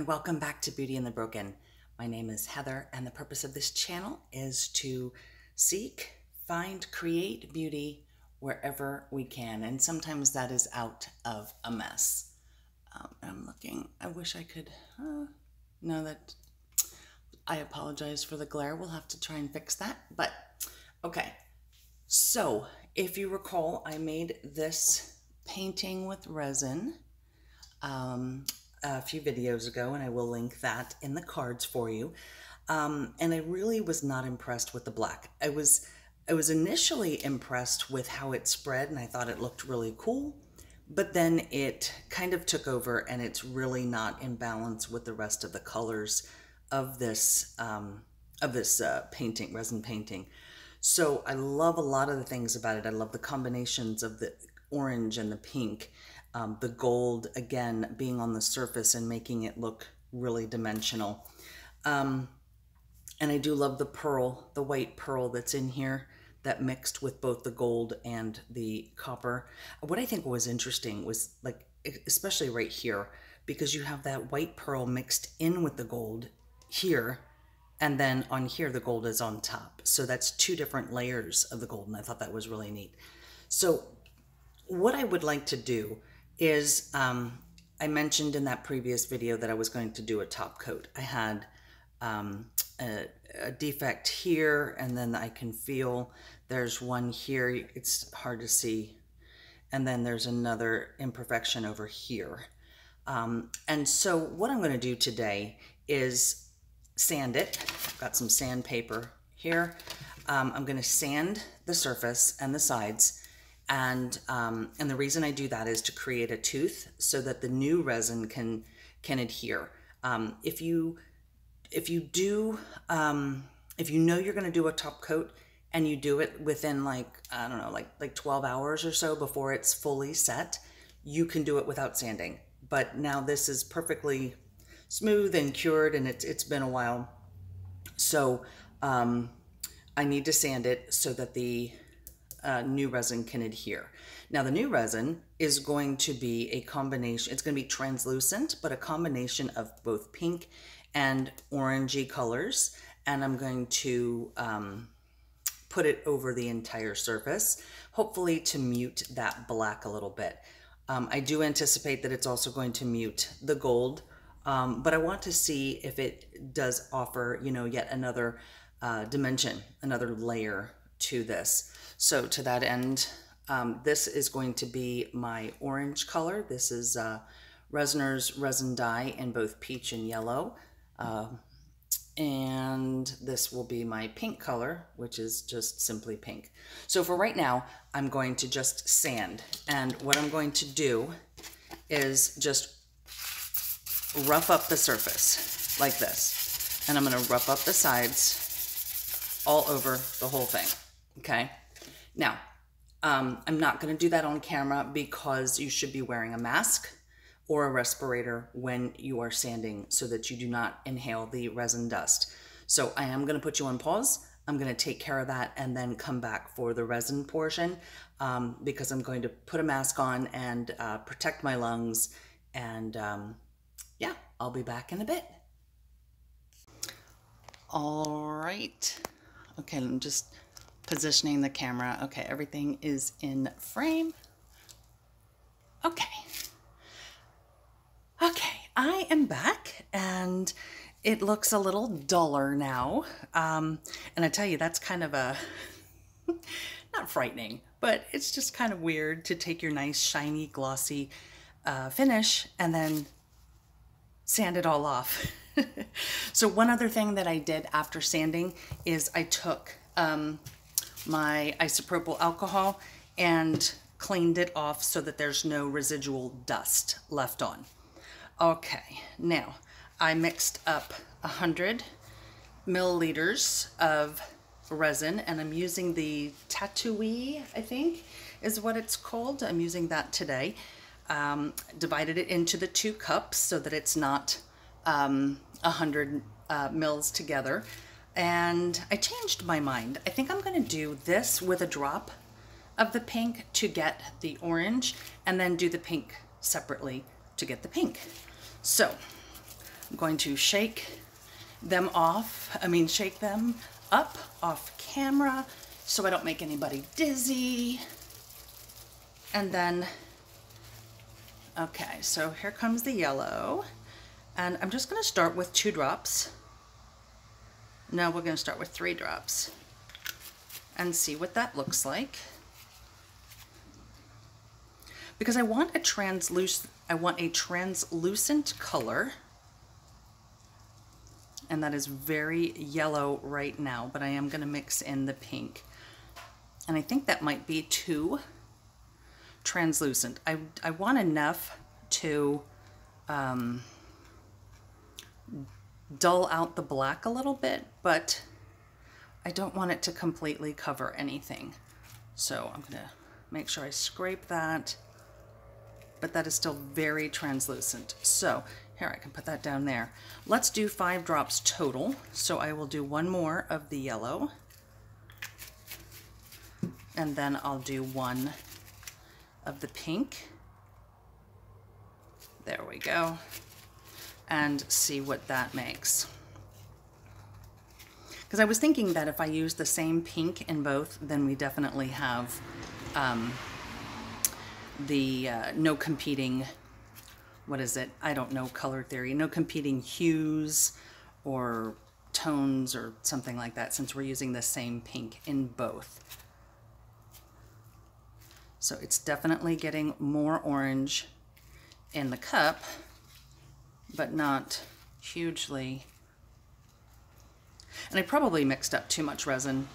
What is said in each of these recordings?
welcome back to Beauty and the Broken. My name is Heather, and the purpose of this channel is to seek, find, create beauty wherever we can, and sometimes that is out of a mess. I'm looking, I wish I could, know that, I apologize for the glare. We'll have to try and fix that, but okay. So, if you recall, I made this painting with resin a few videos ago, and I will link that in the cards for you. And I really was not impressed with the black. I was initially impressed with how it spread, and I thought it looked really cool, but then it kind of took over, and it's really not in balance with the rest of the colors of this painting, resin painting. So I love a lot of the things about it. I love the combinations of the orange and the pink, the gold, again, being on the surface and making it look really dimensional. And I do love the pearl, the white pearl that's in here that mixed with both the gold and the copper. What I think was interesting was, like, especially right here, because you have that white pearl mixed in with the gold here, and then on here the gold is on top. So that's two different layers of the gold, and I thought that was really neat. So what I would like to do is, I mentioned in that previous video that I was going to do a top coat. I had a defect here, and then I can feel there's one here, it's hard to see, and then there's another imperfection over here. And so what I'm going to do today is sand it. I've got some sandpaper here. I'm going to sand the surface and the sides, and the reason I do that is to create a tooth so that the new resin can adhere. If you know you're going to do a top coat and you do it within, like, I don't know, like 12 hours or so before it's fully set, you can do it without sanding. But now this is perfectly smooth and cured, and it's been a while. So I need to sand it so that the new resin can adhere. Now the new resin is going to be a combination, it's going to be translucent, but a combination of both pink and orangey colors, and I'm going to put it over the entire surface, hopefully to mute that black a little bit. I do anticipate that it's also going to mute the gold, but I want to see if it does offer, you know, yet another dimension, another layer to this. So to that end, this is going to be my orange color. This is Resner's resin dye in both peach and yellow. And this will be my pink color, which is just simply pink. So for right now, I'm going to just sand. And what I'm going to do is just rough up the surface like this. And I'm going to rough up the sides all over the whole thing. Okay. Now, I'm not going to do that on camera because you should be wearing a mask or a respirator when you are sanding so that you do not inhale the resin dust. So I am going to put you on pause. I'm going to take care of that and then come back for the resin portion, because I'm going to put a mask on and protect my lungs. And yeah, I'll be back in a bit. All right. Okay, I'm just positioning the camera. Okay, everything is in frame. Okay. Okay, I am back, and it looks a little duller now. And I tell you, that's kind of a, not frightening, but it's just kind of weird to take your nice, shiny, glossy finish and then sand it all off. So one other thing that I did after sanding is I took my isopropyl alcohol and cleaned it off so that there's no residual dust left on. Okay, now I mixed up 100 milliliters of resin, and I'm using the Tatooine, I think is what it's called. I'm using that today. Divided it into the 2 cups so that it's not 100 mils together. And I changed my mind. I think I'm going to do this with a drop of the pink to get the orange, and then do the pink separately to get the pink. So I'm going to shake them shake them up off camera so I don't make anybody dizzy. And then, okay, so here comes the yellow. And I'm just gonna start with 2 drops. Now we're gonna start with 3 drops and see what that looks like. Because I want a translucent color. And that is very yellow right now, but I am gonna mix in the pink. And I think that might be too translucent. I want enough to dull out the black a little bit, but I don't want it to completely cover anything. So I'm gonna make sure I scrape that, but that is still very translucent. So here, I can put that down there. Let's do 5 drops total. So I will do 1 more of the yellow, and then I'll do 1 of the pink. There we go. And see what that makes. Because I was thinking that if I use the same pink in both, then we definitely have no competing, what is it? I don't know color theory. No competing hues or tones or something like that, since we're using the same pink in both. So it's definitely getting more orange in the cup, but not hugely. And I probably mixed up too much resin.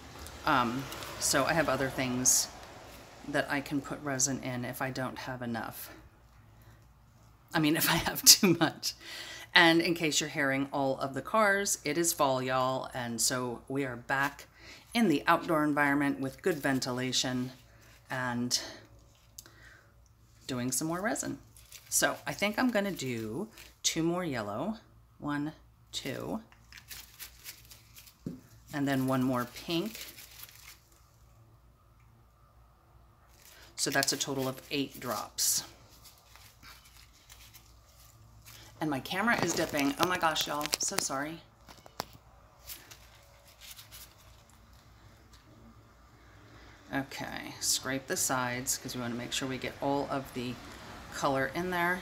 So I have other things that I can put resin in if I don't have enough. I mean, if I have too much. And in case you're hearing all of the cars, it is fall, y'all. And so we are back in the outdoor environment with good ventilation and doing some more resin. So I think I'm gonna do 2 more yellow. 1, 2. And then 1 more pink. So that's a total of 8 drops. And my camera is dipping. Oh my gosh, y'all, so sorry. Okay, scrape the sides because we want to make sure we get all of the color in there.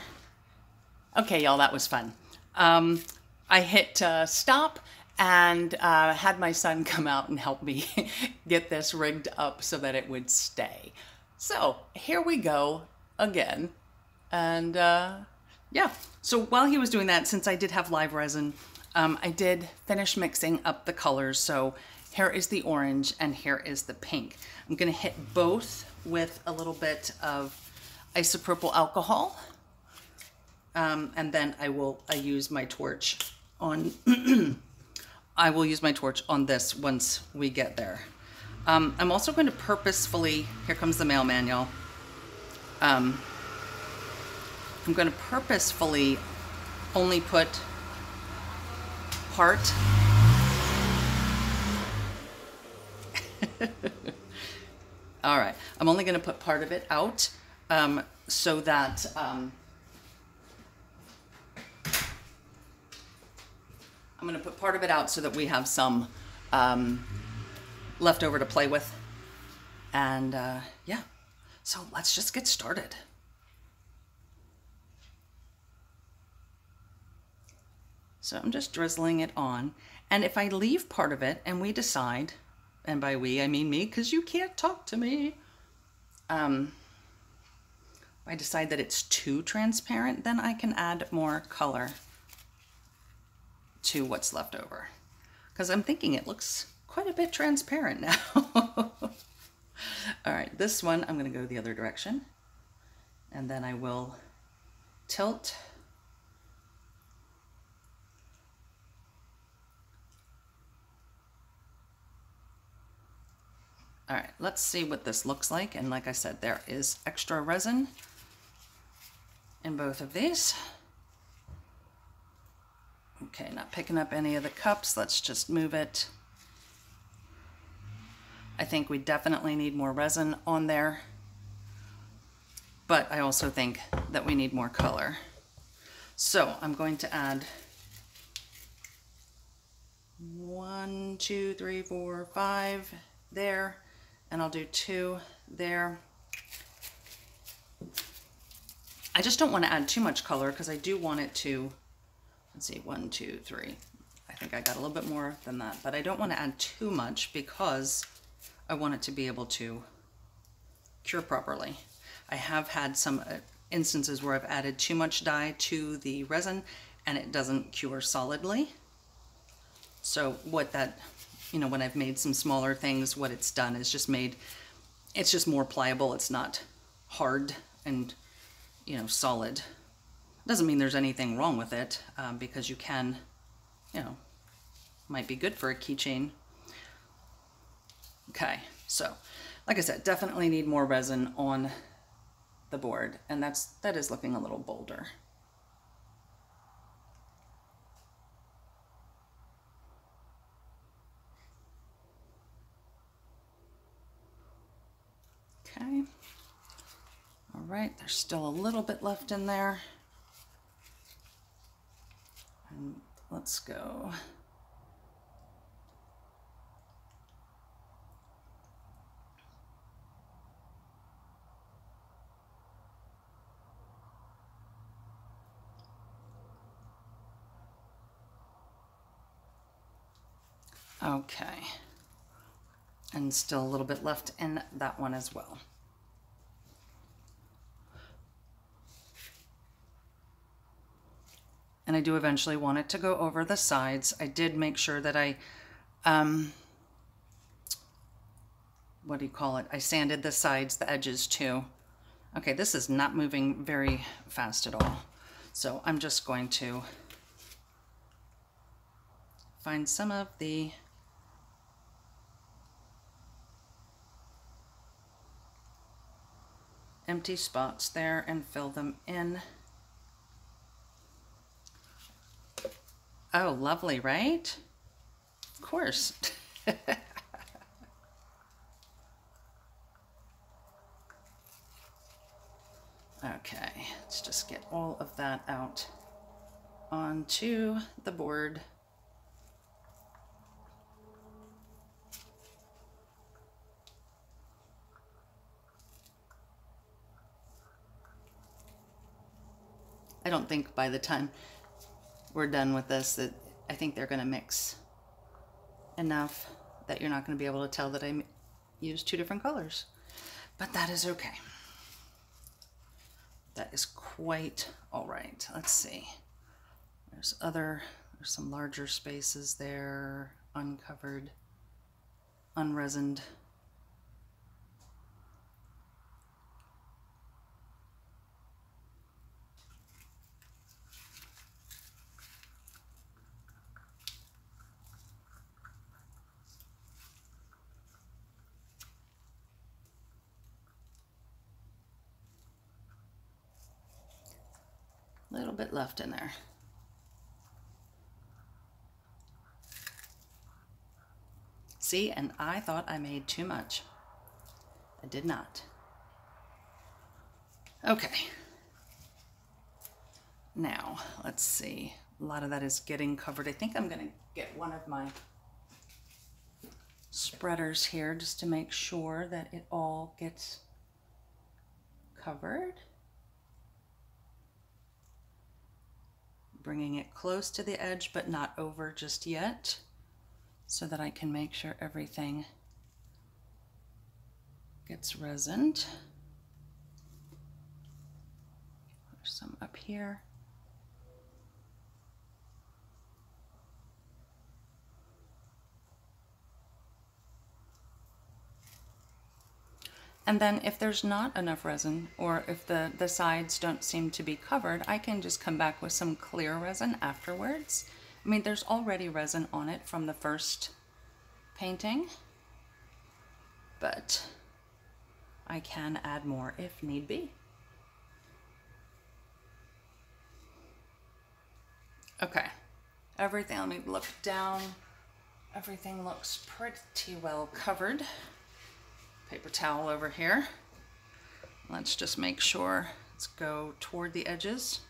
Okay, y'all, that was fun. I hit stop and had my son come out and help me get this rigged up so that it would stay. So here we go again. And yeah, so while he was doing that, since I did have live resin, I did finish mixing up the colors. So here is the orange and here is the pink. I'm gonna hit both with a little bit of isopropyl alcohol. And then I use my torch on, I will use my torch on this once we get there. I'm also going to purposefully, here comes the mailman, y'all. I'm going to purposefully only put part. All right, I'm only going to put part of it out so that I'm going to put part of it out so that we have some left over to play with. And yeah, so let's just get started. So I'm just drizzling it on. And if I leave part of it and we decide, and by we I mean me, because you can't talk to me, I decide that it's too transparent, then I can add more color to what's left over. Because I'm thinking it looks quite a bit transparent now. All right, this one, I'm gonna go the other direction. And then I will tilt. All right, let's see what this looks like. And like I said, there is extra resin in both of these. Okay, not picking up any of the cups. Let's just move it. I think we definitely need more resin on there, but I also think that we need more color. So I'm going to add 2, 3, 4, 5 there, and I'll do 2 there. I just don't want to add too much color because I do want it to, let's see, 1, 2, 3. I think I got a little bit more than that, but I don't want to add too much because I want it to be able to cure properly. I have had some instances where I've added too much dye to the resin and it doesn't cure solidly. So what that, you know, when I've made some smaller things, what it's done is just made, it's just more pliable. It's not hard and, you know, solid. Doesn't mean there's anything wrong with it, because you can, you know, might be good for a keychain. Okay, so like I said, definitely need more resin on the board, and that is looking a little bolder. Okay. All right, there's still a little bit left in there. And let's go. Okay. And still a little bit left in that one as well. And I do eventually want it to go over the sides. I did make sure that I, what do you call it? I sanded the sides, the edges too. Okay, this is not moving very fast at all. So I'm just going to find some of the empty spots there and fill them in. Oh, lovely, right? Of course. Okay, let's just get all of that out onto the board. I don't think by the time we're done with this that I think they're going to mix enough that you're not going to be able to tell that I used 2 different colors. But that is okay. That is quite all right. Let's see. There's some larger spaces there, uncovered, unresined. Little bit left in there. See, and I thought I made too much. I did not. Okay. Now, let's see. A lot of that is getting covered. I think I'm going to get one of my spreaders here just to make sure that it all gets covered. Bringing it close to the edge, but not over just yet, so that I can make sure everything gets resined. There's some up here. And then if there's not enough resin, or if the sides don't seem to be covered, I can just come back with some clear resin afterwards. I mean, there's already resin on it from the first painting, but I can add more if need be. Okay, everything, let me look down. Everything looks pretty well covered. Paper towel over here. Let's just make sure, let's go toward the edges.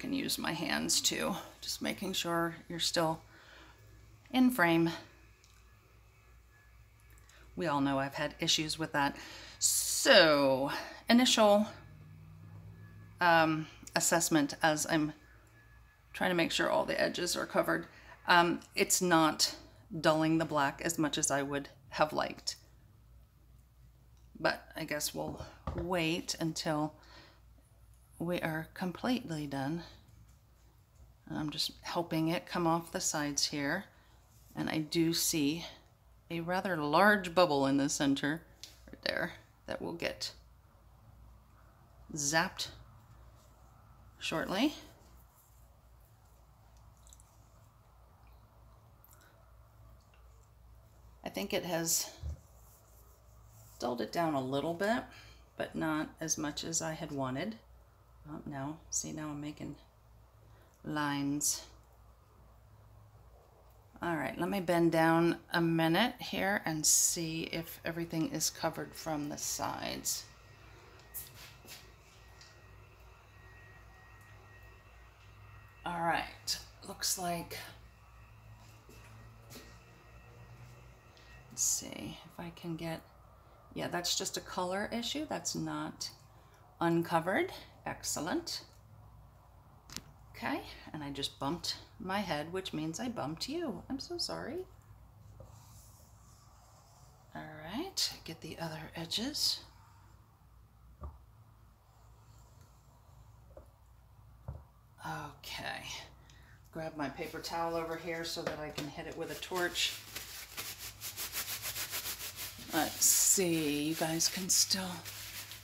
can use my hands too, just making sure you're still in frame. We all know I've had issues with that. So, initial assessment as I'm trying to make sure all the edges are covered. It's not dulling the black as much as I would have liked. But I guess we'll wait until we are completely done. And I'm just helping it come off the sides here. And I do see a rather large bubble in the center right there that will get zapped shortly. I think it has dulled it down a little bit, but not as much as I had wanted. Oh, no, see, now I'm making lines. All right, let me bend down a minute here and see if everything is covered from the sides. All right, looks like, let's see if I can get, yeah, that's just a color issue. That's not uncovered. Excellent. Okay, and I just bumped my head, which means I bumped you. I'm so sorry. All right, get the other edges. Okay, grab my paper towel over here so that I can hit it with a torch. Let's see, you guys can still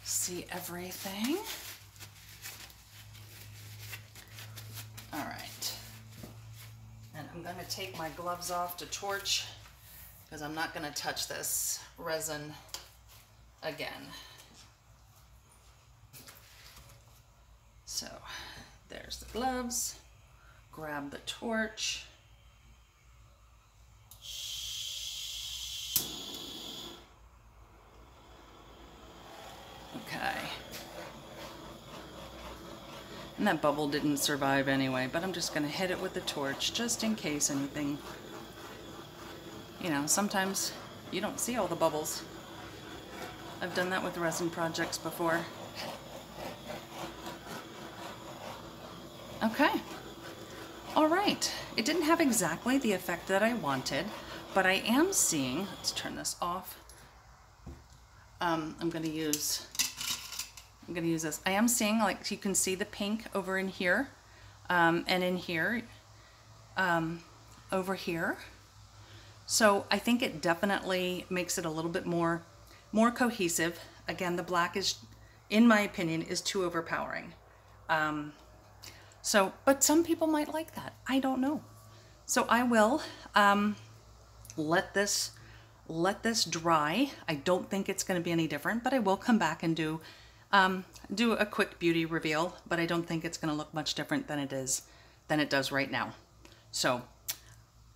see everything. All right, and I'm going to take my gloves off to torch because I'm not going to touch this resin again. So there's the gloves, grab the torch. Okay. And that bubble didn't survive anyway, but I'm just going to hit it with the torch just in case anything, you know, sometimes you don't see all the bubbles. I've done that with resin projects before. Okay. All right. It didn't have exactly the effect that I wanted, but I am seeing, let's turn this off. I'm going to use this. I am seeing, like, you can see the pink over in here, and in here, over here. So I think it definitely makes it a little bit more cohesive. Again, the black is, in my opinion, is too overpowering. So, but some people might like that. I don't know. So I will let this dry. I don't think it's going to be any different, but I will come back and do a quick beauty reveal, but I don't think it's going to look much different than it does right now. So,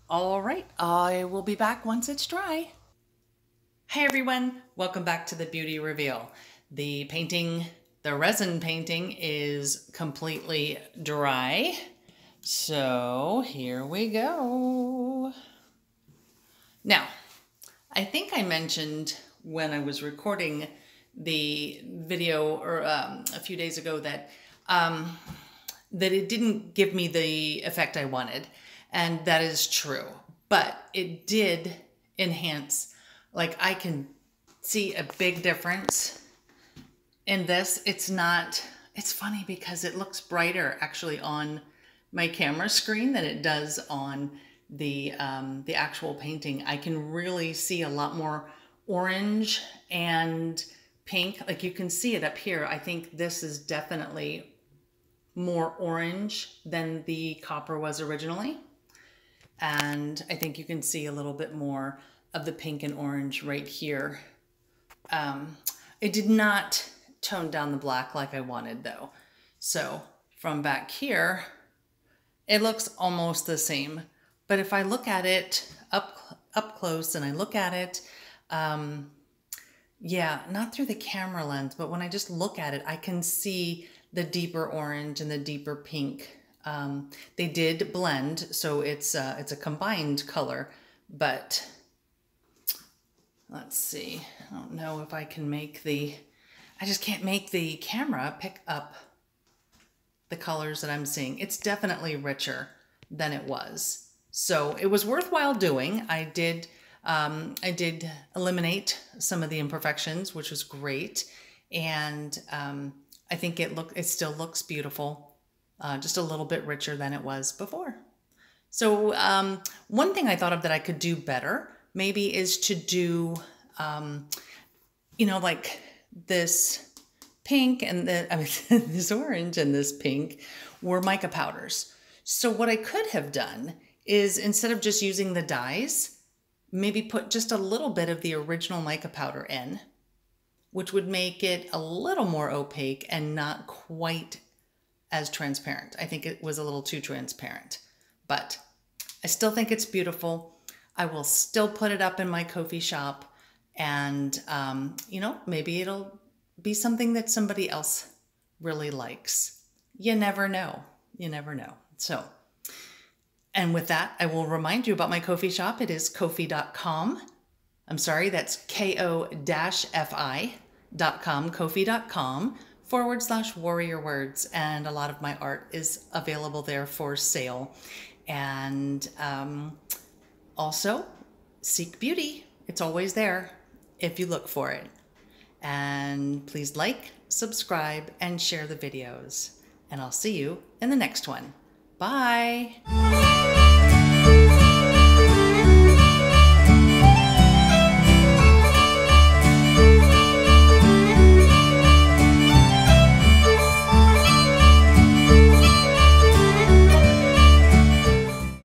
all right, I will be back once it's dry. Hey everyone, welcome back to the beauty reveal. The painting, the resin painting, is completely dry. So here we go. Now, I think I mentioned when I was recording the video or a few days ago that that it didn't give me the effect I wanted, and that is true, but it did enhance. Like, I can see a big difference in this. It's funny because it looks brighter actually on my camera screen than it does on the actual painting. I can really see a lot more orange and pink. Like, you can see it up here. I think this is definitely more orange than the copper was originally. And I think you can see a little bit more of the pink and orange right here. It did not tone down the black like I wanted though. So from back here, it looks almost the same. But if I look at it up close and I look at it, yeah, not through the camera lens, but when I just look at it, I can see the deeper orange and the deeper pink. They did blend, so it's a combined color, but let's see. I don't know if I can make I just can't make the camera pick up the colors that I'm seeing. It's definitely richer than it was. So it was worthwhile doing. I did eliminate some of the imperfections, which was great. And I think it still looks beautiful, just a little bit richer than it was before. So one thing I thought of that I could do better maybe is to do, like this pink and this orange and this pink were mica powders. So what I could have done is, instead of just using the dyes, maybe put just a little bit of the original mica powder in, which would make it a little more opaque and not quite as transparent. I think it was a little too transparent, but I still think it's beautiful. I will still put it up in my Ko-fi shop, and maybe it'll be something that somebody else really likes. You never know. You never know. So, and with that, I will remind you about my Ko-fi shop. It is ko-fi.com. I'm sorry, that's ko-fi.com, kofi.com/warrior words. And a lot of my art is available there for sale. And also, Seek Beauty. It's always there if you look for it. And please like, subscribe, and share the videos. And I'll see you in the next one. Bye.